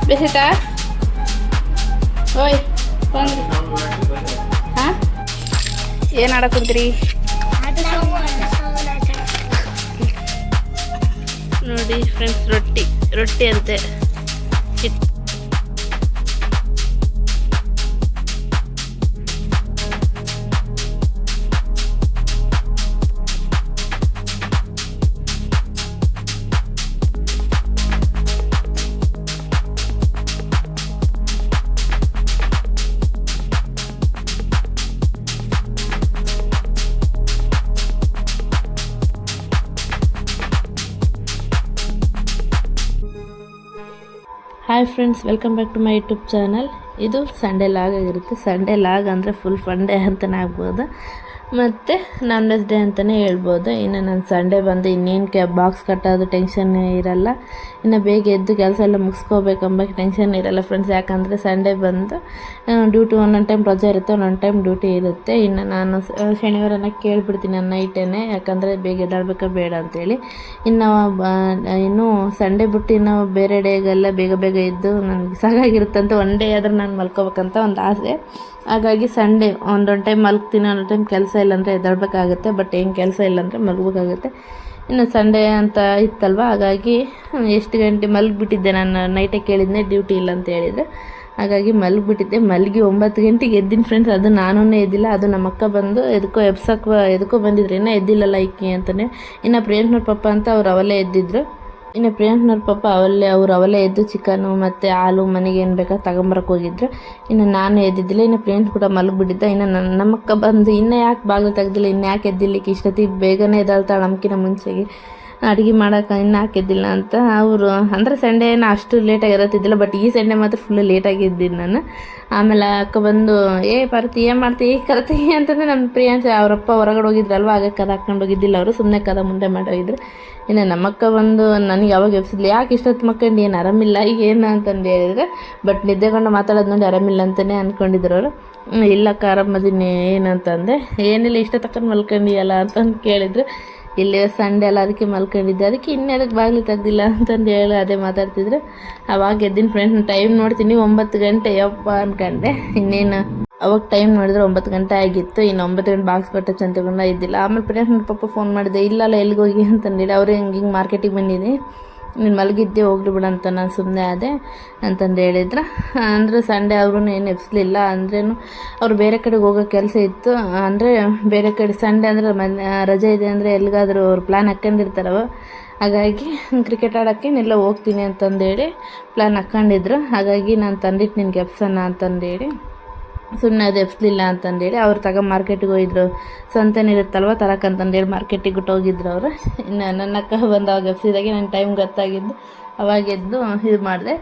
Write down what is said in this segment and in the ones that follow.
ಬೇಸಿತಾ ಓಯ್ ಬಂದ್ರಿ ಹಾಂ ಏನು ಆಡಕ್ಕೆ ಕುಂತೀರಿ ನೋಡಿ ಫ್ರೆಂಡ್ಸ್ ರೊಟ್ಟಿ ಅಂತೆ hi friends, welcome back to my YouTube channel. ಇದು ಸಂಡೇ ಲಾಗ್ ಆಗಿರುತ್ತೆ. ಸಂಡೇ ಲಾಗ್ ಅಂದರೆ ಫುಲ್ ಫನ್ ಡೇ ಅಂತಲೇ ಆಗ್ಬೋದು, ಮತ್ತು ನಾನ್ ವೆಜ್ ಡೇ ಅಂತಲೇ ಹೇಳ್ಬೋದು. ಇನ್ನು ನಾನು ಸಂಡೇ ಬಂದು ಇನ್ನೇನು ಬಾಕ್ಸ್ ಕಟ್ಟೋದು ಟೆನ್ಷನ್ ಇರಲ್ಲ, ಇನ್ನು ಬೇಗ ಎದ್ದು ಕೆಲಸ ಎಲ್ಲ ಮುಗಿಸ್ಕೋಬೇಕೆಂಬ ಟೆನ್ಷನ್ ಇರಲ್ಲ ಫ್ರೆಂಡ್ಸ್. ಯಾಕಂದರೆ ಸಂಡೇ ಬಂದು ಡ್ಯೂಟಿ ಒಂದೊಂದು ಟೈಮ್ ರಜೆ ಇರುತ್ತೆ, ಒಂದೊಂದು ಟೈಮ್ ಡ್ಯೂಟಿ ಇರುತ್ತೆ. ಇನ್ನು ನಾನು ಶನಿವಾರನ ಕೇಳಿಬಿಡ್ತೀನಿ ನಾನು ನೈಟೇ, ಯಾಕಂದರೆ ಬೇಗ ಎದ್ದಾಡಬೇಕಾ ಬೇಡ ಅಂತೇಳಿ. ಇನ್ನು ಸಂಡೇ ಬಿಟ್ಟು ಇನ್ನು ಬೇರೆ ಡೇಗೆಲ್ಲ ಬೇಗ ಬೇಗ ಎದ್ದು ನನಗೆ ಸಾಕಾಗಿರುತ್ತಂತ ಒನ್ ಡೇ ಆದರೂ ನಾನು ಮಲ್ಕೋಬೇಕಂತ ಒಂದು ಆಸೆ. ಹಾಗಾಗಿ ಸಂಡೇ ಒಂದೊಂದು ಟೈಮ್ ಮಲ್ಗ್ತೀನಿ, ಒಂದೊಂದು ಟೈಮ್ ಕೆಲಸ ಇಲ್ಲಾಂದರೆ ಎದ್ದಾಡಬೇಕಾಗುತ್ತೆ. ಬಟ್ ಏನು ಕೆಲಸ ಇಲ್ಲಾಂದರೆ ಮಲ್ಗಬೇಕಾಗುತ್ತೆ. ಇನ್ನು ಸಂಡೇ ಅಂತ ಇತ್ತಲ್ವ, ಹಾಗಾಗಿ ಎಷ್ಟು ಗಂಟೆ ಮಲಗಿಬಿಟ್ಟಿದ್ದೆ ನಾನು. ನೈಟೇ ಕೇಳಿದ್ದೆ ಡ್ಯೂಟಿ ಇಲ್ಲ ಅಂತ ಹೇಳಿದರೆ, ಹಾಗಾಗಿ ಮಲಗಿಬಿಟ್ಟಿದ್ದೆ. ಮಲಗಿ 9 ಗಂಟೆಗೆ ಎದ್ದಿನ ಫ್ರೆಂಡ್ಸ್. ಅದು ನಾನೂ ಎದ್ದಿಲ್ಲ, ಅದು ನಮ್ಮ ಅಕ್ಕ ಬಂದು ಎದಕ್ಕೋ ಬಂದಿದ್ರು, ಇನ್ನೂ ಎದ್ದಿಲ್ಲಲ್ಲ ಈಕೆ ಅಂತಲೇ. ಇನ್ನು ಪ್ರಿಯಾಂಕ್ನವ್ರ ಪಪ್ಪ ಅಂತ ಅವ್ರು ಅವಲೇ ಎದ್ದಿದ್ರು. ಇನ್ನು ಪ್ರಿಯಾಂಕ್ನವ್ರ ಪಾಪ ಅವಲೇ ಎದ್ದು ಚಿಕನ್ನು ಮತ್ತು ಹಾಲು ಮನೆಗೆ ಏನು ಬೇಕಾದ್ರೆ ತಗೊಂಬರಕ್ಕೆ ಹೋಗಿದ್ರು. ಇನ್ನು ನಾನು ಎದ್ದಿದ್ದಿಲ್ಲ. ಇನ್ನು ಪ್ರಿಯಾಂಕ್ ಕೂಡ ಮಲಗಿಬಿಟ್ಟಿದ್ದ. ಇನ್ನು ನಮ್ಮಕ್ಕ ಬಂದು ಇನ್ನೂ ಯಾಕೆ ಬಾಗಿಲು ತೆಗ್ದಿಲ್ಲ, ಇನ್ನು ಯಾಕೆ ಎದ್ದಿಲ್ಲಿಕ್ಕೆ ಇಷ್ಟೊತ್ತಿಗೆ ಬೇಗನೆ ಎದ್ದಾಳ್ತಾಳೆ ನಮ್ಕಿನ ಮುಂಚೆಗೆ ಅಡುಗೆ ಮಾಡೋಕೆ ಇನ್ನು ಹಾಕಿದ್ದಿಲ್ಲ ಅಂತ ಅವರು. ಅಂದರೆ ಸಂಡೇನ ಅಷ್ಟು ಲೇಟಾಗಿ ಇರತ್ತಿದ್ದಿಲ್ಲ, ಬಟ್ ಈ ಸಂಡೇ ಮಾತ್ರ ಫುಲ್ಲು ಲೇಟಾಗಿ ಇದ್ದೀನಿ ನಾನು. ಆಮೇಲೆ ಅಕ್ಕ ಬಂದು ಪಾರ್ವತಿ ಏನು ಮಾಡ್ತೀವಿ ಕರ್ತೀವಿ ಅಂತಂದರೆ ನಮ್ಮ ಪ್ರಿಯಾಂಶ ಅವರಪ್ಪ ಹೊರಗಡೆ ಹೋಗಿದ್ರಲ್ವ, ಆಗ ಕದ ಹಾಕ್ಕೊಂಡು ಹೋಗಿದ್ದಿಲ್ಲ ಅವರು, ಸುಮ್ಮನೆ ಕದ ಮುಂದೆ ಮಾಡೋಗಿದ್ರು. ಇನ್ನು ನಮ್ಮಕ್ಕ ಬಂದು ನನಗೆ ಯಾವಾಗ ಎಬ್ಸಿದ್ಲು, ಯಾಕೆ ಇಷ್ಟೊತ್ತು ಮಕ್ಕಂಡು ಏನು ಆರಾಮಿಲ್ಲ ಈಗ ಏನು ಅಂತಂದು ಹೇಳಿದ್ರೆ, ಬಟ್ ನಿದ್ದೆಗೊಂಡು ಮಾತಾಡೋದು ನೋಡಿ ಆರಾಮಿಲ್ಲ ಅಂತಲೇ ಅಂದ್ಕೊಂಡಿದ್ರು ಅವರು. ಇಲ್ಲಕ್ಕ ಆರಾಮದೀನಿ ಏನಂತಂದೆ. ಏನಿಲ್ಲ ಇಷ್ಟ ತಕ್ಕ ಮಲ್ಕೊಂಡಿಯಲ್ಲ ಅಂತಂದು ಕೇಳಿದ್ರು. ಇಲ್ಲಿ ಸಂಡೇ ಅಲ್ಲ ಅದಕ್ಕೆ ಮಲ್ಕೊಂಡಿದ್ದೆ, ಅದಕ್ಕೆ ಇನ್ನೆದಕ್ಕೆ ಬಾಗಿಲು ತೆಗ್ದಿಲ್ಲ ಅಂತಂದು ಹೇಳಿ ಅದೇ ಮಾತಾಡ್ತಿದ್ರು. ಅವಾಗ ಎದ್ದಿನ ಫ್ರೆಂಡ್ಸ್ ಟೈಮ್ ನೋಡ್ತೀನಿ 9 ಗಂಟೆ ಯಪ್ಪ ಅಂದ್ಕೊಂಡೆ. ಇನ್ನೇನು ಅವಾಗ ಟೈಮ್ ನೋಡಿದ್ರೆ 9 ಗಂಟೆ ಆಗಿತ್ತು. ಇನ್ನು 9 ಗಂಟೆ ಬಾಕ್ಸ್ ಕೊಟ್ಟು ಚಂತಗೊಂಡ ಇದ್ದಿಲ್ಲ. ಆಮೇಲೆ ಪ್ರಿಯಾಂಕ್ ಪಾಪ ಫೋನ್ ಮಾಡಿದೆ, ಇಲ್ಲಲ್ಲ ಎಲ್ಲಿಗೆ ಹೋಗಿ ಅಂತಂದೇಳಿ. ಅವರು ಹಿಂಗೆ ಮಾರ್ಕೆಟಿಗೆ ಬಂದಿದೆ, ನೀನು ಮಲಗಿದ್ದೆ ಹೋಗ್ಲಿ ಬಿಡು ಅಂತ ನಾನು ಸುಮ್ಮನೆ ಅದೇ ಅಂತಂದು ಹೇಳಿದ್ರು. ಅಂದರೆ ಸಂಡೇ ಅವ್ರೂ ಏನು ಎಬ್ಸಲಿಲ್ಲ. ಅಂದ್ರೇನು ಅವ್ರು ಬೇರೆ ಕಡೆಗೆ ಹೋಗೋ ಕೆಲಸ ಇತ್ತು. ಅಂದರೆ ಬೇರೆ ಕಡೆ ಸಂಡೇ ಅಂದರೆ ರಜೆ ಇದೆ ಅಂದರೆ ಎಲ್ಲಿಗಾದರೂ ಅವ್ರು ಪ್ಲ್ಯಾನ್ ಹಾಕ್ಕೊಂಡಿರ್ತಾರವ. ಹಾಗಾಗಿ ಕ್ರಿಕೆಟ್ ಆಡೋಕ್ಕೆ ಎಲ್ಲ ಹೋಗ್ತೀನಿ ಅಂತಂದೇಳಿ ಪ್ಲ್ಯಾನ್ ಹಾಕ್ಕೊಂಡಿದ್ರು. ಹಾಗಾಗಿ ನಾನು ತಂದಿಟ್ಟು ನಿನ್ಗೆ ಎಬ್ಸೋಣ ಅಂತಂದೇಳಿ ಸುಮ್ಮನೆ ಅದು ಎಬ್ಸಲಿಲ್ಲ ಅಂತಂದೇಳಿ ಅವ್ರು ಮಾರ್ಕೆಟಿಗೆ ಹೋಗಿದ್ರು. ಸಂತೆನಿರುತ್ತಲ್ವ ತರಕಂತಂದೇಳಿ ಮಾರ್ಕೆಟಿಗೆ ಹೋಗಿದ್ರು ಅವರು. ಇನ್ನು ನನ್ನ ಅಕ್ಕ ಬಂದು ಅವಾಗ ಎಬ್ಸಿದಾಗೆ ನನ್ನ ಟೈಮ್ ಗೊತ್ತಾಗಿದ್ದು. ಅವಾಗ ಎದ್ದು ಇದು ಮಾಡಿದೆ.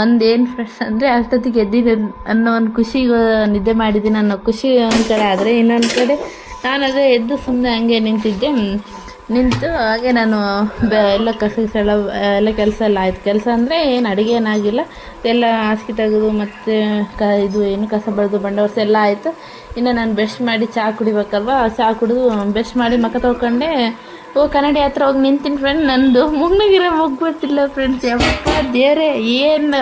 ಒಂದೇನು ಫ್ರೆಂಡ್ಸ್ ಅಂದರೆ ಅಷ್ಟೊತ್ತಿಗೆ ಎದ್ದಿದೆ ಅನ್ನೋ ಒಂದು ಖುಷಿಗೆ ನಿದ್ದೆ ಮಾಡಿದ್ದೀನಿ ಅನ್ನೋ ಖುಷಿ ಒಂದು ಕಡೆ. ಆದರೆ ಇನ್ನೊಂದು ಕಡೆ ನಾನು ಅದೇ ಎದ್ದು ಸುಮ್ಮನೆ ಹಂಗೆ ನಿಂತು ಹಾಗೆ ನಾನು ಎಲ್ಲ ಎಲ್ಲ ಕೆಲಸ ಎಲ್ಲ ಆಯಿತು. ಕೆಲಸ ಅಂದರೆ ಏನು ಅಡುಗೆ ಏನಾಗಿಲ್ಲ, ಎಲ್ಲ ಹಾಸಿಗೆ ತೆಗೆದು ಮತ್ತು ಇದು ಏನು ಕಸ ಬಳಿದು ಬಂಡವರ್ಸ ಎಲ್ಲ ಆಯಿತು. ಇನ್ನು ನಾನು ಬ್ರಷ್ ಮಾಡಿ ಚಹಾ ಕುಡಿಬೇಕಲ್ವ, ಚಹಾ ಕುಡಿದು ಬ್ರಷ್ ಮಾಡಿ ಮುಖ ತೊಳ್ಕೊಂಡೆ ಕನ್ನಡಿ ಹತ್ರ ಹೋಗಿ ನಿಂತೀನಿ ಫ್ರೆಂಡ್. ನಂದು ಮುಗ್ನಾಗಿರೋ ಮುಗ್ಬಿಟ್ಟಿಲ್ಲ ಫ್ರೆಂಡ್ಸ್. ಯಪ್ಪ ದೇವ್ರೆ ಏನು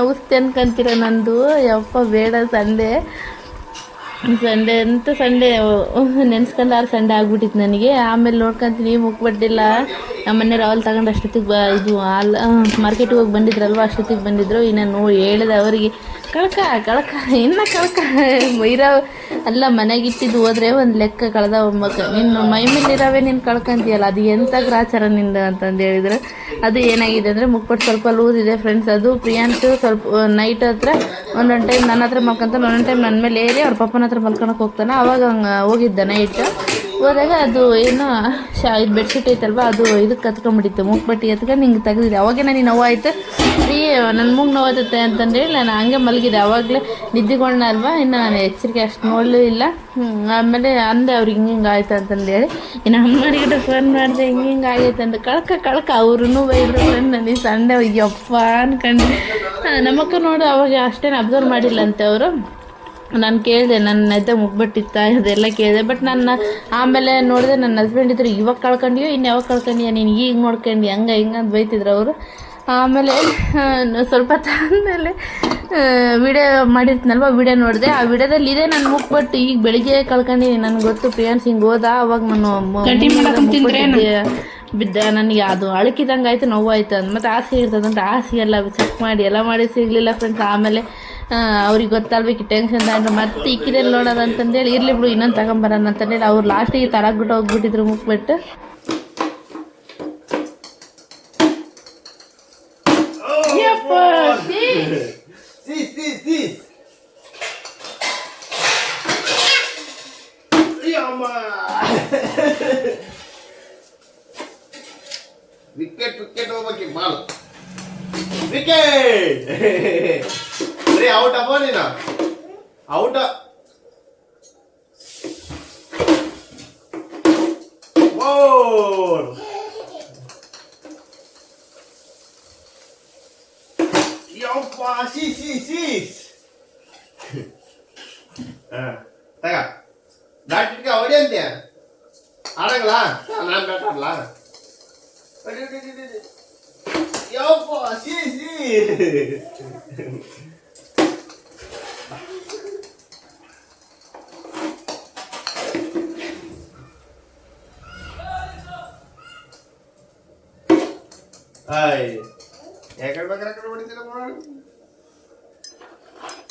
ಔಷಧಿ ಅನ್ಕೊಂತೀರ ನಂದು. ಯಪ್ಪ ಬೇಡ ಸಂಡೇ ಅಂತೂ ಸಂಡೇ ನೆನೆಸ್ಕೊಂಡಾರು ಸಂಡೇ ಆಗ್ಬಿಟ್ಟಿತ್ತು ನನಗೆ. ಆಮೇಲೆ ನೋಡ್ಕೊತೀನಿ ಮುಗ್ಬಿಟ್ಟಿಲ್ಲ. ನಮ್ಮ ಮನೆಯವ್ರು ಅವಲ್ ತಗೊಂಡು ಅಷ್ಟೊತ್ತಿಗೆ ಇದು ಮಾರ್ಕೆಟಿಗೆ ಹೋಗಿ ಬಂದಿದ್ರಲ್ವ, ಅಷ್ಟೊತ್ತಿಗೆ ಬಂದಿದ್ದರು. ಇನ್ನು ಹೇಳಿದೆ ಅವರಿಗೆ, ಕಳ್ಕ ಇನ್ನು ಇರೋ ಅಲ್ಲ ಮನೆಗಿಟ್ಟಿದ್ದು ಹೋದ್ರೆ ಒಂದು ಲೆಕ್ಕ ಕಳೆದ ಒಮ್ಮಕ್ಕೆ ನಿನ್ನ ಮೈ ಮೇಲಿರೋವೇ ನೀನು ಕಳ್ಕೊಂತೀಯಲ್ಲ, ಅದು ಎಂಥ ಗ್ರಾಚಾರ ನಿಂದು ಅಂತಂದು ಹೇಳಿದ್ರು. ಅದು ಏನಾಗಿದೆ ಅಂದರೆ ಮುಕ್ಪಟ್ಟು ಸ್ವಲ್ಪ ಲೂಸ್ ಇದೆ ಫ್ರೆಂಡ್ಸ್. ಅದು ಪ್ರಿಯಾಂಶು ಸ್ವಲ್ಪ ನೈಟ್ ಹತ್ರ ಒಂದೊಂದು ಟೈಮ್ ನನ್ನ ಹತ್ರ ಮಲ್ಕೊಂತಾನೆ, ಒಂದೊಂದು ಟೈಮ್ ನನ್ನ ಮೇಲೆ ಏರಿ ಅವ್ರ ಪಪ್ಪನ ಹತ್ರ ಮಲ್ಕೊಳಕ್ಕೆ ಹೋಗ್ತಾನೆ. ಅವಾಗ ಹಂಗೆ ಹೋಗಿದ್ದ ನೈಟ್ ಹೋದಾಗ ಅದು ಏನೋ ಇದು ಬೆಡ್ಶೀಟ್ ಐತಲ್ವ, ಅದು ಇದಕ್ಕೆ ಕತ್ಕೊಂಡ್ಬಿಟ್ಟಿತ್ತು. ಮೂಗ್ಬಟ್ಟಿ ಎತ್ಕೊಂಡು ಹಿಂಗೆ ತೆಗೆದಿದ್ದೆ. ಅವಾಗೇ ನನಗೆ ನೋವಾಯಿತು. ನನ್ನ ಮೂಗು ನೋವಾಗುತ್ತೆ ಅಂತಂದೇಳಿ ನಾನು ಹಂಗೆ ಮಲಗಿದೆ. ಆವಾಗಲೇ ನಿದ್ದೆಗೊಂಡ ಅಲ್ವಾ, ಇನ್ನು ನಾನು ಎಚ್ಚರಿಕೆ ಅಷ್ಟು ನೋಡಲೂ ಇಲ್ಲ. ಆಮೇಲೆ ಅಂದೆ ಅವ್ರಿಗೆ ಹಿಂಗೆ ಆಯ್ತು ಅಂತಂದೇಳಿ. ಇನ್ನು ಅಮ್ಮನಿಗಿட்ட ಫೋನ್ ಮಾಡಿದೆ, ಹಿಂಗೆ ಆಗೈತೆ ಅಂತ. ಕಳ್ಕ ಅವ್ರೂ ಬೈದ್ರು ಫ್ರೆಂಡ್. ನನಗೆ ಸಂಡೆ ಯಪ್ಪ ಅನ್ಕೊಂಡು ನಮ್ಮಕ್ಕ ನೋಡು ಅವಾಗ ಅಷ್ಟೇನು ಅಬ್ಸರ್ವ್ ಮಾಡಿಲ್ಲ ಅಂತೆ ಅವರು. ನಾನು ಕೇಳಿದೆ, ನನ್ನ ಎದ್ದ ಮುಗ್ಬಿಟ್ಟಿತ್ತ ಅದೆಲ್ಲ ಕೇಳಿದೆ. ಬಟ್ ನನ್ನ ಆಮೇಲೆ ನೋಡಿದೆ ನನ್ನ ಹಸ್ಬೆಂಡ್ ಇದ್ರು, ಇವಾಗ ಕಳ್ಕೊಂಡಿಯೋ ಇನ್ನು ಯಾವಾಗ ಕಳ್ಕೊಂಡಿಯಾ ನೀನು, ಈಗ ನೋಡ್ಕೊಂಡು ಹಿಂಗೆ ಅಂತ ಬೈತಿದ್ರು ಅವರು. ಆಮೇಲೆ ಸ್ವಲ್ಪ ತಾದ್ಮೇಲೆ ವಿಡಿಯೋ ಮಾಡಿರ್ತೀನಲ್ವ, ವಿಡಿಯೋ ನೋಡಿದೆ. ಆ ವಿಡಿಯೋದಲ್ಲಿ ಇದೆ ನಾನು ಮುಕ್ಬಿಟ್ಟು ಈಗ ಬೆಳಿಗ್ಗೆ ಕಳ್ಕೊಂಡಿನಿ. ನನಗೆ ಗೊತ್ತು ಪ್ರಿಯಾಂಶ್ ಹಿಂಗೆ ಹೋದ, ಅವಾಗ ನಾನು ಬಿದ್ದೆ. ನನಗೆ ಅದು ಅಳಕಿದಂಗೆ ಆಯ್ತು, ನೋವಾಯ್ತು ಅಂದ್ ಮತ್ತೆ ಹಾಸಿಗೆ ಇರ್ತದಂತ ಹಾಸಿಗೆ ಎಲ್ಲ ಚೆಕ್ ಮಾಡಿ ಎಲ್ಲ ಮಾಡಿ ಸಿಗಲಿಲ್ಲ ಫ್ರೆಂಡ್ಸ್. ಆಮೇಲೆ ಅವ್ರಿಗೆ ಗೊತ್ತಾಗ್ಬೇಕು ಟೆನ್ಷನ್ ತಗೊಂಡ್ರು, ಮತ್ತೆ ಇಕ್ಕಿದಲ್ಲಿ ನೋಡೋದು ಅಂತಂದೇಳಿ ಇರಲಿ ಬಿಡು ಇನ್ನೊಂದು ತಗೊಂಬರೋಣ ಅಂತಂದೇಳಿ ಅವ್ರು ಲಾಸ್ಟಿಗೆ ತಳಗ್ಬಿಟ್ಟು ಹೋಗ್ಬಿಟ್ಟಿದ್ರು ಮುಕ್ಬಿಟ್ಟು. ವಿಕೆಟ್ ಹೋಗ್ಬೇಕಿ ಬಾಲ್, ವಿಕೆಟ್ ಬರೀ ಔಟ್ ಅಪ್ಪ ನೀನು, ಔಟ್. ಓ ಯಪ್ಪ, ಸೀಸ್ ತಗ ಬ್ಯಾಟ್ ಇಟ್ಕ ಹೊಡಿ ಅಂತೀಯ, ಆಡಂಗಲ್ಲ ನಾನು ಬ್ಯಾಟ್ ಆಡಲ್ಲ. ಯಪ್ಪ ಸೀ ಯಾಕಡೆ ಬೇಕಾರೆ ಕಡೆ ಹೊಡಿತೀರ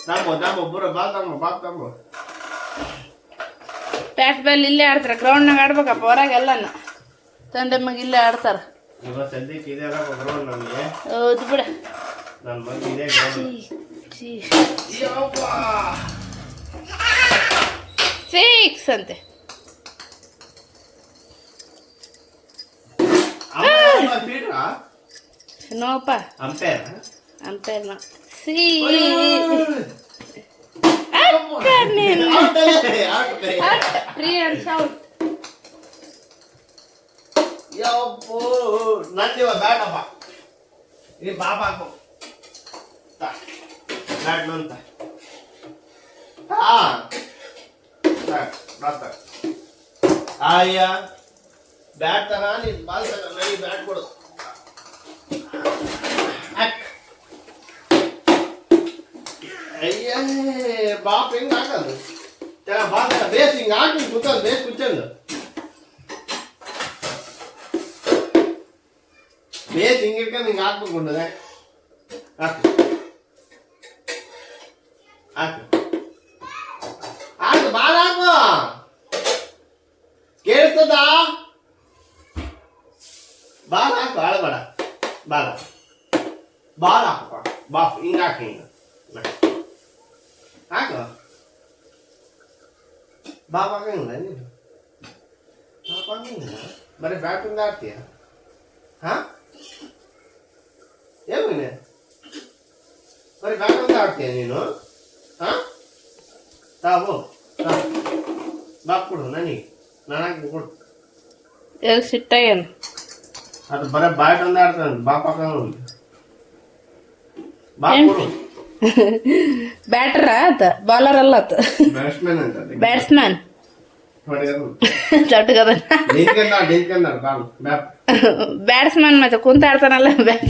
ನಮ್ಮ ಒಬ್ಬರು ಬಾಪ್ ತಮ್ಮ ಬ್ಯಾಟ್ ಬಾಲ್ ಇಲ್ಲೇ ಆಡ್ತಾರೆ, ಗ್ರೌಂಡ್ನಾಗ ಆಡ್ಬೇಕಪ್ಪ. ಹೊರಗೆಲ್ಲನ ಸಂಡೆ ಮಗ ಇಲ್ಲೇ ಆಡ್ತಾರ. ಇವತ್ತು ಸದ್ಯಕ್ಕೆ ಇದೆ ಗ್ರೌಂಡ್ ನಮಗೆ. ಹೌದು ಬಿಡ, ನನ್ನ ಮಗ ಇದೆ ಸಿಕ್ಸ್ ಅಂತೆ. ನೋಪ ಅಂಪೇರ್ ನೋ ಯಪ್ಪೋ ನಂದಿವ ಬ್ಯಾಟಪ್ಪ, ಈ ಬಾಬಾ ಹಾಕೋ ಬ್ಯಾಟ್ ನಂತ. ಅಯ್ಯ ಬ್ಯಾಟ್ ತಗ, ನೀನ್ ಬಾಲ್ ತಗ, ನನಗೆ ಬ್ಯಾಟ್ ಕೊಡು. ಅಯ್ಯ ಬಾಪ್ ಹೆಂಗ್ ಹಾಕದು ಬಾಲ್ ತಗ, ಬೇಸ್ ಹಿಂಗ್ ಹಾಕಿ ಕೂತಲ್, ಬೇಸ್ ಕುಚ್ಚಂದು ಬೇಸ್ ಹಿಂಗ್ ಇಟ್ಕೊಂಡು ಹಿಂಗ್ ಹಾಕ್ಬೇಕು. ಹಾಕು ಹಾಕು ಹಾಕು, ಬಾಲ್ ಹಾಕು, ಕೇಳಿಸ್ತದ? ಬಾಲ್ ಹಾಕು, ಆಳಬೇಡ, ಬಾಲ್ ಬಾಲ್ ಹಾಕಪ್ಪ, ಬಾಪ್ ಹಿಂಗ ಹಾಕಿ, ಹಿಂಗ ಹಾಕು. ಬಾಪ್ ಹಾಕಂಗಿಲ್ಲ ನೀನು, ಬಾಪ್ ಹಾಕಂಗಿಲ್ಲ, ಬರೀ ಬ್ಯಾಟಿಂದ ಆಡ್ತೀಯ. ಹಾ ಏನು ಬರೀ ಬ್ಯಾಟಿಂದ ಆಡ್ತೀಯ ನೀನು? ಹಾ ತಾವು ಬಾಪ್ ಕೊಡು ನನಗೆ, ನಾನು ಹಾಕಿ ಕೊಡು. ಎಲ್ಲಿ ಸಿಟ್ಟಾಗೇನು? ಅದು ಬರೀ ಬ್ಯಾಟ್ ಒಂದೇ ಆಡ್ತಾನೆ, ಬಾಪ್ ಹಾಕಂಗಿಲ್ಲ. ಬಾಪ್ ಕೊಡು. ಬ್ಯಾಟರ್ ಆತ, ಬಾಲರ್ ಅಲ್ಲ ಆತ, ಬ್ಯಾಟ್ಸ್ಮನ್ ಅಂತ, ಬ್ಯಾಟ್ಸ್ಮನ್ ಚಟ್ಕದ ಬ್ಯಾಟ್ಸ್ಮನ್ ಮತ್ತೆ ಕುಂತ ಆಡ್ತಾನಲ್ಲ ಬ್ಯಾಟ್.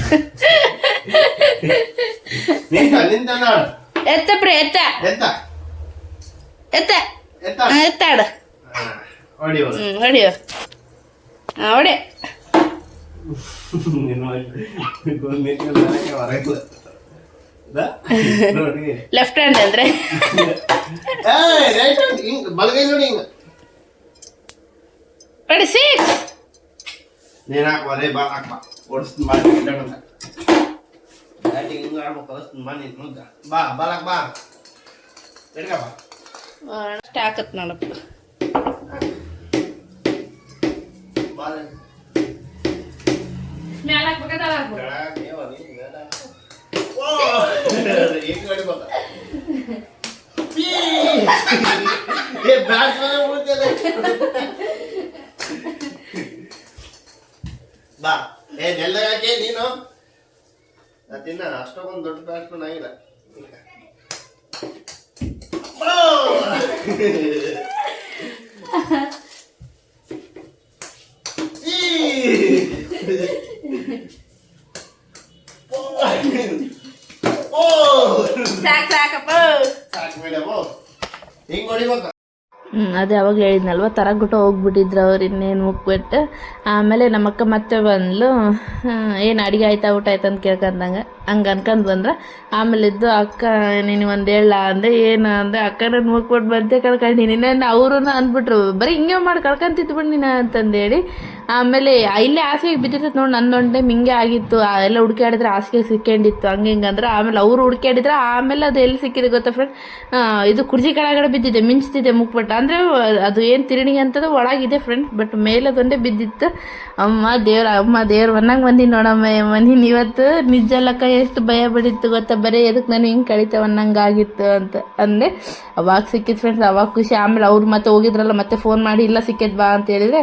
ಎತ್ತ ಪ್ರ ಎತ್ತ ಎತ್ತ ಎತ್ತಾಡ ಹೊಡಿಯೋ ಹೊಡೆ. ಲೆಫ್ಟ್ ಹ್ಯಾಂಡ್ ಅಂದ್ರೆ ಬಲಗೈ ನೋಡಿ ಹಿಂಗ ಹೊಡಿ. ಸಿಕ್ಸ್ ನೀನ್ ಹಾಕುವ, ಅದೇ ಬಾಲ್ ಹಾಕ್ಬ, ಓಡಿಸ್ತೀನಿ ಬಾಲ್ ಬ್ಯಾಟಿಂಗ್ ಹಿಂಗ ಆಡ್ಬೇಕು, ಕಲಿಸ್ತೀನಿ ಬಾ ನೀನ್ ಮುಂದ, ಬಾ ಬಾಲ್ ಹಾಕ್, ಬಾ ಹಿಡ್ಕ ಬಾ. ಅಷ್ಟೇ ಹಾಕತ್ ನೋಡಪ್ಪ ಬಾಲ್ ಮ್ಯಾಲ ಹಾಕ್ಬೇಕಾದ ಬಾ ನೆಲ್ಲ ಯಾಕೆ ನೀನು ತಿನ್ನ, ಅಷ್ಟೊಂದು ದೊಡ್ಡ ಬ್ಯಾಟ್ಸ್ಮನ್ ಆಗಿಲ್ಲ. ಸಾಕಪ್ಪ. ಸಾಕು ಮೇಡಮು ಹಿಂಗೆ ಹೊಡಿಬೇಕು. ಅದೇ ಅವಾಗ ಹೇಳಿದ್ನಲ್ವ ತರಗ್ಬಿಟ್ಟು ಹೋಗ್ಬಿಟ್ಟಿದ್ರು ಅವ್ರು ಇನ್ನೇನು ಮುಕ್ಬಿಟ್ಟು. ಆಮೇಲೆ ನಮ್ಮಕ್ಕ ಮತ್ತೆ ಬಂದ್ಲು, ಏನು ಅಡುಗೆ ಆಯ್ತಾ ಊಟ ಆಯ್ತಾ ಅಂತ ಕೇಳ್ಕೊಂಡಂಗೆ ಹಂಗೆ ಅನ್ಕೊಂಡು ಬಂದ್ರೆ. ಆಮೇಲೆ ಇದ್ದು ಅಕ್ಕ ನೀನು ಒಂದು ಹೇಳ ಅಂದೆ, ಏನು ಅಂದೆ, ಅಕ್ಕ ನನ್ನ ಮುಕ್ಬಿಟ್ಟು ಬಂತೆ ಕಳ್ಕೊಂಡಿನಿ ಇನ್ನೇನು ಅವರು ಅಂದ್ಬಿಟ್ರು, ಬರೀ ಹಿಂಗೆ ಮಾಡಿ ಕಳ್ಕೊಂತಿದ್ದು ಬಿಡು ನೀನು ಅಂತಂದೇಳಿ. ಆಮೇಲೆ ಇಲ್ಲೇ ಹಾಸಿಗೆ ಬಿದ್ದಿರ್ತೈತೆ ನೋಡಿ, ನಂದೊಂದು ಟೈಮ್ ಹಿಂಗೆ ಆಗಿತ್ತು, ಎಲ್ಲ ಹುಡುಕಾಡಿದ್ರೆ ಹಾಸಿಗೆ ಸಿಕ್ಕೊಂಡಿತ್ತು ಹಂಗೆ ಹಿಂಗೆ ಅಂದ್ರೆ. ಆಮೇಲೆ ಅವರು ಹುಡುಕಾಡಿದ್ರೆ ಆಮೇಲೆ ಅದು ಎಲ್ಲಿ ಸಿಕ್ಕಿದೆ ಗೊತ್ತಾ ಫ್ರೆಂಡ್, ಇದು ಕುರ್ಚಿ ಕೆಳಗಡೆ ಬಿದ್ದಿದೆ, ಮಿಂಚ್ತಿದೆ ಮುಕ್ಬಿಟ್ಟು. ಅಂದರೆ ಅದು ಏನು ತಿರುಣಿಗೆ ಅಂತದ್ದು ಒಳಗಿದೆ ಫ್ರೆಂಡ್ಸ್, ಬಟ್ ಮೇಲೆ ಅದೊಂದೇ ಬಿದ್ದಿತ್ತು. ಅಮ್ಮ ದೇವ್ರ ಮನ್ನಾಗ ಬಂದಿನಿ ನೋಡಮ್ಮ ಮನೀನಿ ಇವತ್ತು. ನಿಜಲ್ಲಕ್ಕ ಎಷ್ಟು ಭಯ ಬಿಡಿತ್ತು ಗೊತ್ತಾ, ಬರೀ ಎದಕ್ಕೆ ನಾನು ಹಿಂಗೆ ಕಳಿತವನ್ನಂಗೆ ಆಗಿತ್ತು ಅಂತ ಅಂದೆ. ಅವಾಗ ಸಿಕ್ಕಿತ್ತು ಫ್ರೆಂಡ್ಸ್, ಅವಾಗ ಖುಷಿ. ಆಮೇಲೆ ಅವ್ರು ಮತ್ತೆ ಹೋಗಿದ್ರಲ್ಲ, ಮತ್ತೆ ಫೋನ್ ಮಾಡಿ ಇಲ್ಲ ಸಿಕ್ಕೈತೆ ಬಾ ಅಂತ ಹೇಳಿದ್ರೆ,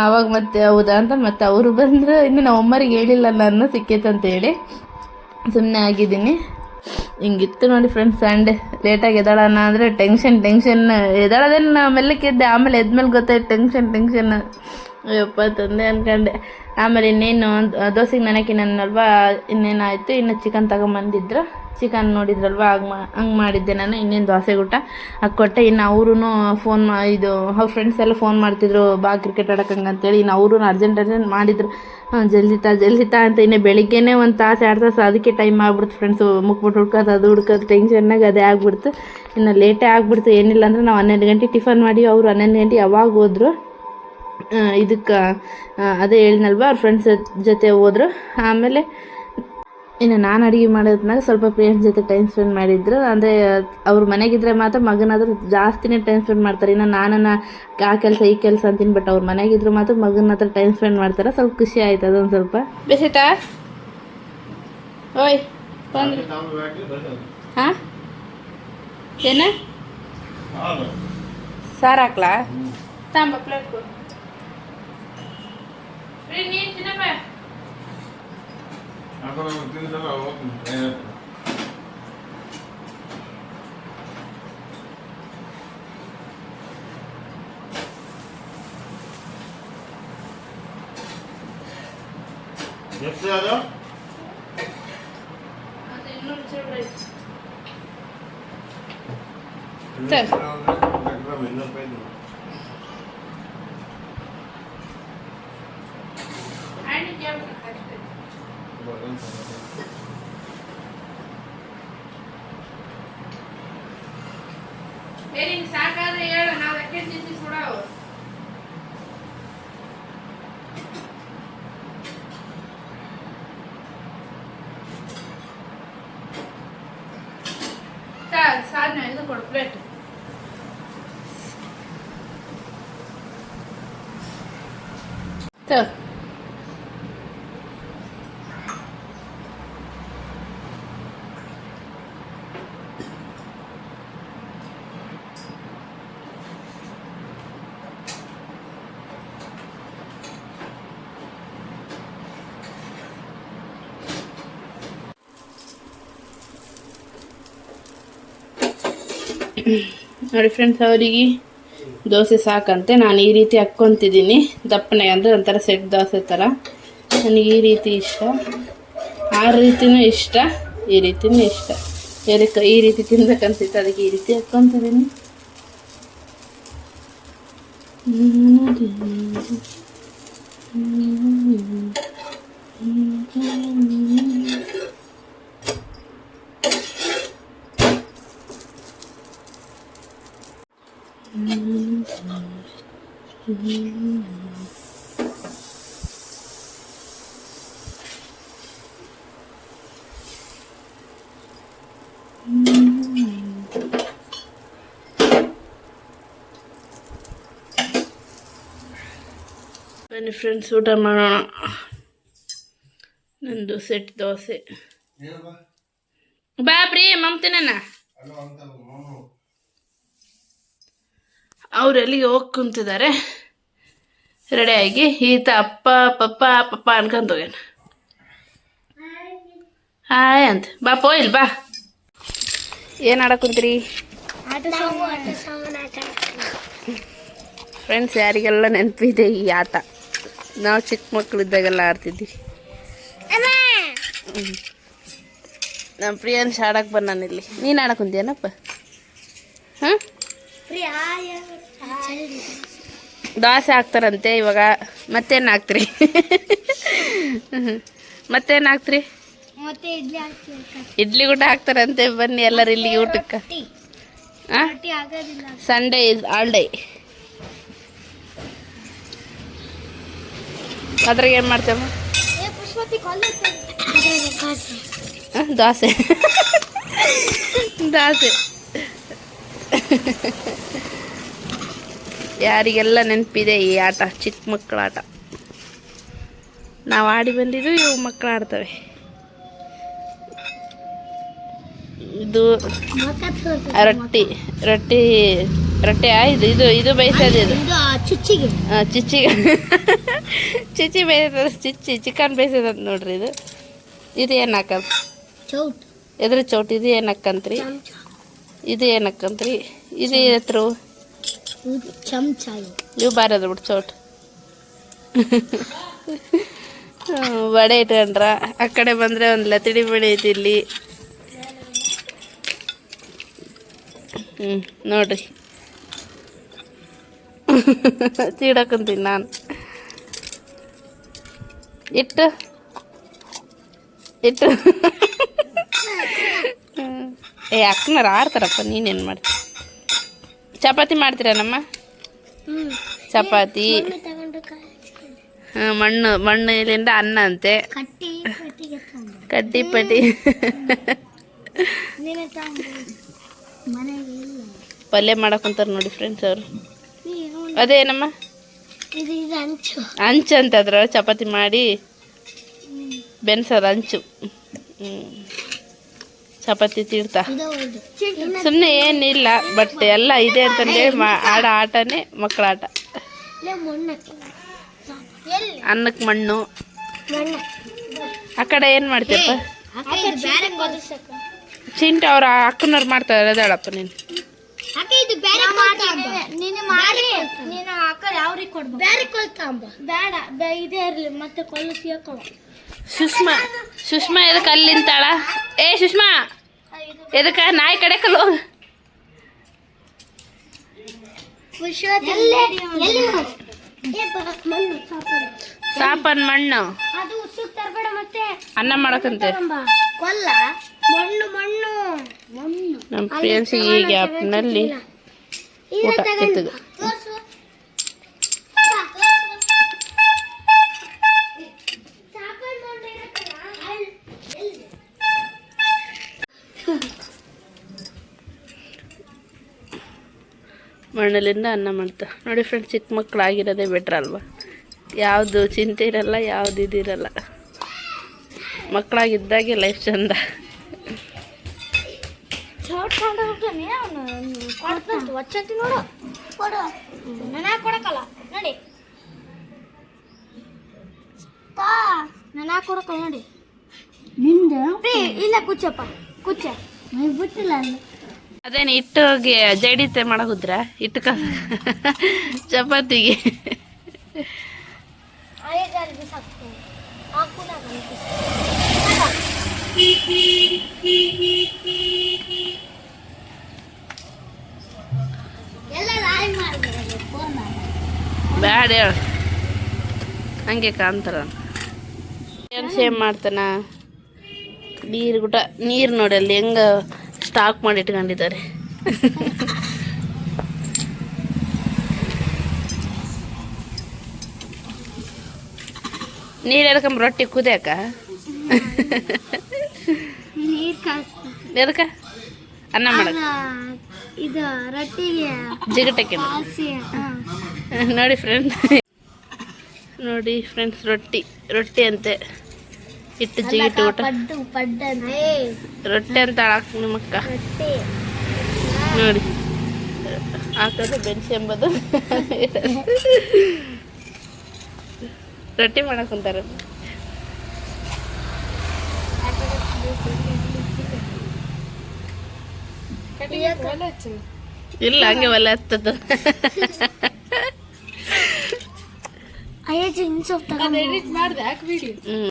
ಅವಾಗ ಮತ್ತೆ ಹೌದಾ ಅಂತ ಮತ್ತೆ ಅವರು ಬಂದರು. ಇನ್ನು ನಾವು ಅಮ್ಮರಿಗೆ ಹೇಳಿಲ್ಲ ನಾನು ಸಿಕ್ಕೈತೆ ಅಂತೇಳಿ ಸುಮ್ಮನೆ ಆಗಿದ್ದೀನಿ. ಹಿಂಗಿತ್ತು ನೋಡಿ ಫ್ರೆಂಡ್ಸ್ ಸಂಡೆ. ಲೇಟಾಗಿ ಎದ್ದಾಳೋಣ ಅಂದರೆ ಟೆನ್ಷನ್ ಎದ್ದಾಳೋದೇನು ಮೆಲ್ಲಕ್ಕೆ ಎದ್ದೆ, ಆಮೇಲೆ ಎದ್ಮೇಲೆ ಗೊತ್ತಾಯ್ತು ಟೆನ್ಷನ್ ಯಪ್ಪ ತಂದೆ ಅಂದ್ಕೊಂಡೆ. ಆಮೇಲೆ ಇನ್ನೇನು ದೋಸೆಗೆ ನನಗೇನಲ್ವಾ ಇನ್ನೇನಾಯಿತು, ಇನ್ನು ಚಿಕನ್ ತಗೊಂಬಂದಿದ್ರು, ಚಿಕನ್ ನೋಡಿದ್ರಲ್ವ ಹಂಗೆ ಮಾಡಿದ್ದೆ ನಾನು. ಇನ್ನೇನು ದೋಸೆ ಊಟ ಕೊಟ್ಟೆ. ಇನ್ನು ಅವರು ಫೋನ್ ಇದು ಅವ್ರ ಫ್ರೆಂಡ್ಸ್ ಎಲ್ಲ ಫೋನ್ ಮಾಡ್ತಿದ್ರು ಬಾ ಕ್ರಿಕೆಟ್ ಆಡೋಕ್ಕಂಗೆ ಅಂತೇಳಿ. ಇನ್ನು ಅವರು ಅರ್ಜೆಂಟ್ ಮಾಡಿದ್ರು, ಜಲ್ದಿತಾ ಅಂತ. ಇನ್ನು ಬೆಳಿಗ್ಗೆನೇ ಒಂದು ತಾಸು 2 ತಾಸು ಅದಕ್ಕೆ ಟೈಮ್ ಆಗ್ಬಿಡ್ತು ಫ್ರೆಂಡ್ಸು. ಮುಕ್ಬಿಟ್ಟು ಹುಡ್ಕೋದು ಟೆನ್ಷನ್ನಾಗ ಅದೇ ಆಗ್ಬಿಡ್ತು. ಇನ್ನು ಲೇಟೇ ಆಗ್ಬಿಡ್ತು. ಏನಿಲ್ಲ ಅಂದರೆ ನಾವು 12 ಗಂಟೆ ಟಿಫನ್ ಮಾಡಿ, ಅವರು 11 ಗಂಟೆ ಯಾವಾಗ ಹೋದ್ರು ಇದಕ್ಕೆ. ಅದೇ ಹೇಳಿದ್ನಲ್ವ ಅವ್ರ ಫ್ರೆಂಡ್ಸ್ ಜೊತೆ ಹೋದ್ರು. ಆಮೇಲೆ ಇನ್ನು ನಾನು ಅಡುಗೆ ಮಾಡೋದ್ನಾಗ ಸ್ವಲ್ಪ ಫ್ರೆಂಡ್ಸ್ ಜೊತೆ ಟೈಮ್ ಸ್ಪೆಂಡ್ ಮಾಡಿದ್ರು. ಅಂದರೆ ಅವ್ರ ಮನೆಗಿದ್ರೆ ಮಾತ್ರ ಮಗನಾದ್ರೂ ಜಾಸ್ತಿನೇ ಟೈಮ್ ಸ್ಪೆಂಡ್ ಮಾಡ್ತಾರೆ. ಇನ್ನು ನಾನು ಆ ಕೆಲಸ ಈ ಕೆಲಸ ಅಂತೀನಿ, ಬಟ್ ಅವ್ರ ಮನೆಗಿದ್ರು ಮಾತ್ರ ಮಗನ ಹತ್ರ ಟೈಮ್ ಸ್ಪೆಂಡ್ ಮಾಡ್ತಾರೆ. ಸ್ವಲ್ಪ ಖುಷಿ ಆಯ್ತು ಅದೊಂದು ಸ್ವಲ್ಪ. ಬೇಸೈತಾ ಓಯ್ ಹಾಂ ಏನ ಸಾರು ಹಾಕ್ಲಾ ತಾಂಬ ಪ್ಲೇಟ್ ಕೊಡು. ನೀನು ತಿನ್ನಪ್ಪ. ಎಷ್ಟು ಅದು? ಸಾಕಾದ್ರೆ ಹೇಳು, ನಾವು ಎಕ್ಕೆ ತಿಂದು ಸುಡಾವು. ಸಾಧನೆ ಇದು ಕೊಡು ಪ್ಲೇಟ್. ನೋಡಿ ಫ್ರೆಂಡ್ಸ್, ಅವರಿಗೆ ದೋಸೆ ಸಾಕಂತೆ. ನಾನು ಈ ರೀತಿ ಹಾಕ್ಕೊತಿದ್ದೀನಿ ದಪ್ಪನೆ, ಅಂದರೆ ಒಂಥರ ಸೆಟ್ ದೋಸೆ ಥರ. ನನಗೆ ಈ ರೀತಿ ಇಷ್ಟ, ಆ ರೀತಿನೂ ಇಷ್ಟ, ಈ ರೀತಿನೂ ಇಷ್ಟ. ಯಾರಕ್ಕೆ ಈ ರೀತಿ ತಿನ್ಬೇಕಂತಿತ್ತು, ಅದಕ್ಕೆ ಈ ರೀತಿ ಹಾಕ್ಕೊತಿದ್ದೀನಿ. ಬನ್ನಿ ಫ್ರೆಂಡ್ಸ್, ಊಟ ಮಾಡೋಣ. ನಂದು ಸೆಟ್ ದೋಸೆ. ಬಾ ಪ್ರಿಯ ಮಮ್ತೇನ. ಅವರೆಲ್ಲಿಗೆ ಹೋಗಿ ಕುಂತಿದ್ದಾರೆ ರೆಡಿಯಾಗಿ. ಈತ ಅಪ್ಪ ಪಪ್ಪ ಪಪ್ಪ ಅನ್ಕೊಂತ ಹೋಗ್ಯಾನ. ಹಾಯ್ ಅಂತ ಬಾ ಪೋಯಿಲ್ ಬಾ. ಏನು ಆಡಕ್ಕುಂತೀರಿ ಫ್ರೆಂಡ್ಸ್? ಯಾರಿಗೆಲ್ಲ ನೆನಪಿದೆ ಈ ಆಟ? ನಾವು ಚಿಕ್ಕ ಮಕ್ಕಳಿದ್ದಾಗೆಲ್ಲ ಆಡ್ತಿದ್ವಿ. ನಮ್ಮ ಪ್ರಿಯನ್ಸ್ ಆಡಕ್ಕೆ ಬಂದಾನ ಇಲ್ಲಿ. ನೀನು ಆಡಕ್ಕೆ ಕುಂತೀಯನಪ್ಪ? ಹಾಂ, ದೋಸೆ ಹಾಕ್ತಾರಂತೆ ಇವಾಗ. ಮತ್ತೇನು ಹಾಕ್ತೀರಿ? ಮತ್ತೇನು ಹಾಕ್ತೀರಿ? ಇಡ್ಲಿ ಊಟ ಹಾಕ್ತಾರಂತೆ. ಬನ್ನಿ ಎಲ್ಲರೂ ಇಲ್ಲಿಗೆ ಊಟಕ್ಕೆ. ಹಾಂ, ಸಂಡೇ ಇಸ್ ಆಲ್ ಡೇ. ಅದ್ರಾಗ ಏನು ಮಾಡ್ತೇವೆ? ದೋಸೆ ದೋಸೆ. ಯಾರಿಗೆಲ್ಲ ನೆನಪಿದೆ ಈ ಆಟ? ಚಿಕ್ಕ ಮಕ್ಕಳ ಆಟ. ನಾವು ಆಡಿ ಬಂದಿದ್ದು, ಇವು ಮಕ್ಕಳು ಆಡ್ತವೆ. ಇದು ರೊಟ್ಟಿ ರೊಟ್ಟಿ ರೊಟ್ಟಿ ಆಯ್ತು. ಇದು ಇದು ಬೇಯಿಸೋದು. ಇದು ಚಿಚ್ಚಿಗೆ ಚಿಚ್ಚಿ ಬೇಯಿಸೋದು. ಚಿಕನ್ ಬೇಯಿಸೋದು ನೋಡ್ರಿ. ಇದು ಏನು ಹಾಕದು? ಎದ್ರ ಚೌಟ್. ಇದು ಏನು ಹಾಕಂತ್ರಿ? ಇದು ಏನು ಹಾಕಂತ್ರಿ? ಇದು ಎತ್ರ ಚಮಚ. ಇವು ಬಾರದ ಬಿಡು ಚೌಟ್. ವಡೆ ಇಟ್ಕೊಂಡ್ರ. ಆ ಕಡೆ ಬಂದರೆ ಒಂದು ಲತಿಡಿ ಬಡೆ ಐತಿ ಇಲ್ಲಿ. ನೋಡ್ರಿ, ತೀಡಕ್ಕಂತೀನಿ ನಾನು. ಇಟ್ಟು ಅಕ್ಕನಾರ ಆಡ್ತಾರಪ್ಪ. ನೀನೇನು ಮಾಡ್ತಿ? ಚಪಾತಿ ಮಾಡ್ತೀರ ನಮ್ಮ? ಚಪಾತಿ. ಮಣ್ಣು ಇಲ್ಲಿಂದ ಅನ್ನ ಅಂತೆ. ಕಡ್ಡಿ ಪಟ್ಟಿ ಪಲ್ಯ ಮಾಡಕ್ಕಂತಾರ ನೋಡಿ ಫ್ರೆಂಡ್ಸ್ ಅವರು. ಅದೇನಮ್ಮ? ಅಂಚು ಅಂತ. ಅದ್ರ ಚಪಾತಿ ಮಾಡಿ ಬೆನ್ಸೋದು ಅಂಚು. ಚಪಾತಿ ತೀಡ್ತಾ ಸುಮ್ಮನೆ ಏನಿಲ್ಲ. ಬಟ್ ಎಲ್ಲ ಇದೆ ಅಂತಂದೇಳಿ ಆಡೋ ಆಟನೇ ಮಕ್ಕಳ ಆಟ. ಅನ್ನಕ್ಕೆ ಮಣ್ಣು. ಆ ಕಡೆ ಏನು ಮಾಡ್ತೀಯಪ್ಪ? ಚಿಂಟು ಅವ್ರ ಅಕ್ಕನವ್ರು ಮಾಡ್ತಾರೆ. ಅದಾಳಪ್ಪ ನೀನು. ಸುಷ್ಮಾ ಎದಕ್ಕೆ ಅಲ್ಲಿಂತಾಳ? ಏ ಸುಷ್ಮಾ, ಎದಕ್ಕ ನಾಯಿ ಕಡೆ ಕಲ್ಲು? ಸಾಪನ್ ಮಣ್ಣು ಅನ್ನ ಮಾಡಕಂತೆ. ನಮ್ಮ ಫ್ರೆಂಡ್ಸಿಗೆ ಈ ಗ್ಯಾಪ್ನಲ್ಲಿ ಊಟ ಎತ್ತದು. ಮಣ್ಣಲ್ಲಿಂದ ಅನ್ನ ಮಾಡ್ತಾ ನೋಡಿ ಫ್ರೆಂಡ್ಸ್. ಚಿಕ್ಕ ಮಕ್ಕಳಾಗಿರೋದೇ ಬೆಟ್ರ್ ಅಲ್ವಾ? ಯಾವುದು ಚಿಂತೆ ಇರಲ್ಲ, ಯಾವುದು ಇದಿರಲ್ಲ. ಮಕ್ಕಳಾಗಿದ್ದಾಗೆ ಲೈಫ್ ಚಂದ. ನೋಡಿ ನಿಂದ ಇಲ್ಲ. ಕುಚ್ಚಪ್ಪ ಕುಚ್ಚ ಬಿಟ್ಟಿಲ್ಲ. ಅದೇನು ಹಿಟ್ಟುಗೆ ಜಡಿತೆ ಮಾಡಕುದ್ರ? ಹಿಟ್ಟು ಚಪಾತಿಗೆ ಬ್ಯಾಡ ಹೇಳು. ಹಂಗೆ ಕಾಂತಾರ. ಏನು ಸೇಮ್ ಮಾಡ್ತಾನ? ನೀರು ನೋಡಿ ಅಲ್ಲಿ ಹೆಂಗೆ ಸ್ಟಾಕ್ ಮಾಡಿ ಇಟ್ಕೊಂಡಿದ್ದಾರೆ. ನೀರು ಎದಕಂಬ ರೊಟ್ಟಿ ಕುದಿಯಾಕ? ಎದಕ? ಅನ್ನ ಮಾಡಕ? ಇದು ರೊಟ್ಟಿಗೆ ಜಿಗಟಕ್ಕೆ ನೋಡಿ ಫ್ರೆಂಡ್ಸ್. ರೊಟ್ಟಿ ಅಂತೆ. ಹಿಟ್ಟು ಜಿಗಿಟ್ಟು ಊಟ ರೊಟ್ಟಿ ಅಂತ ಹಾಕ್ ನಿಮ್ಮಕ್ಕ ನೋಡಿ. ಹಾಕೋದು ಬೆನ್ಸಿ ಎಂಬುದು ರೊಟ್ಟಿ ಮಾಡಕ್ಕಂತಾರೆ. ಇಲ್ಲ ಹಂಗೆ ಒಲೆ ಹತ್ತದ. ಎಡಿಟ್ ಮಾಡಿದೆ.